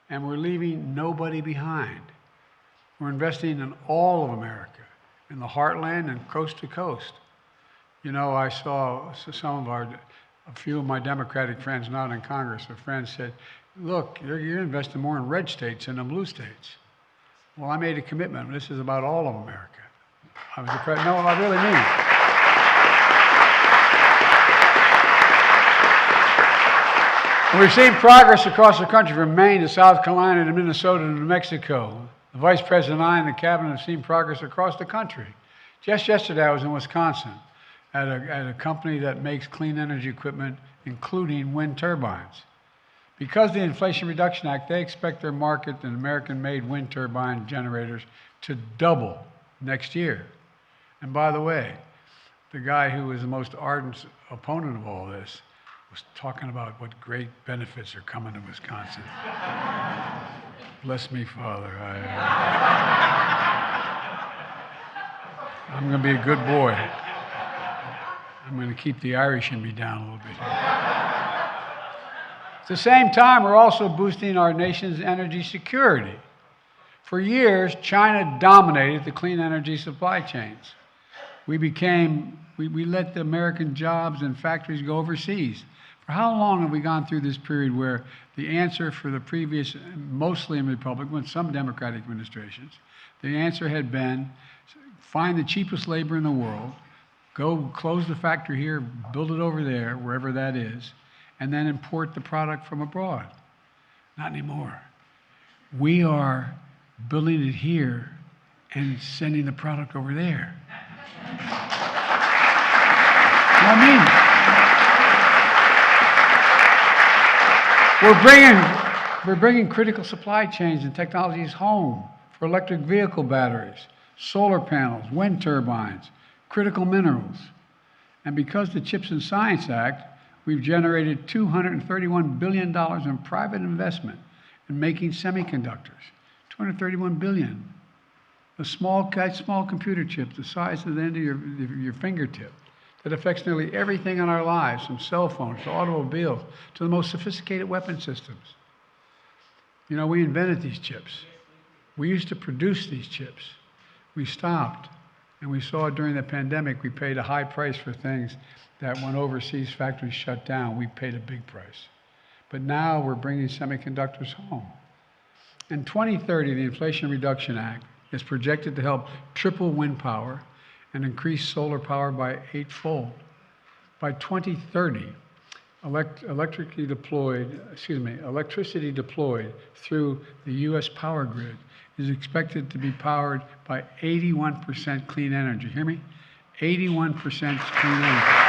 and we're leaving nobody behind. We're investing in all of America, in the heartland and coast to coast. You know, I saw a few of my Democratic friends not in Congress, a friend said, look, you're investing more in red states than in blue states. Well, I made a commitment. This is about all of America. No, I really mean it. We've seen progress across the country from Maine to South Carolina to Minnesota to New Mexico. The Vice President and I and the Cabinet have seen progress across the country. Just yesterday, I was in Wisconsin at a company that makes clean energy equipment, including wind turbines. Because of the Inflation Reduction Act, they expect their market in American-made wind turbine generators to double next year. And by the way, the guy who was the most ardent opponent of all this was talking about what great benefits are coming to Wisconsin. Bless me, Father. I'm going to be a good boy. I'm going to keep the Irish in me down a little bit. At the same time, we're also boosting our nation's energy security. For years, China dominated the clean energy supply chains. We let the American jobs and factories go overseas. For how long have we gone through this period where the answer for the previous, mostly in Republican, some Democratic administrations, the answer had been find the cheapest labor in the world, go close the factory here, build it over there, wherever that is, and then import the product from abroad? Not anymore. We are building it here and sending the product over there. We're bringing critical supply chains and technologies home for electric vehicle batteries, solar panels, wind turbines, critical minerals. And because of the CHIPS and Science Act, we've generated $231 billion in private investment in making semiconductors. $231 billion. A small computer chip the size of the end of your fingertip that affects nearly everything in our lives, from cell phones to automobiles to the most sophisticated weapon systems. You know, we invented these chips. We used to produce these chips. We stopped, and we saw during the pandemic we paid a high price for things that when overseas factories shut down, we paid a big price. But now we're bringing semiconductors home. In 2030, the Inflation Reduction Act is projected to help triple wind power and increase solar power by 8-fold. By 2030, electricity deployed through the U.S. power grid is expected to be powered by 81% clean energy. Hear me? 81% clean energy.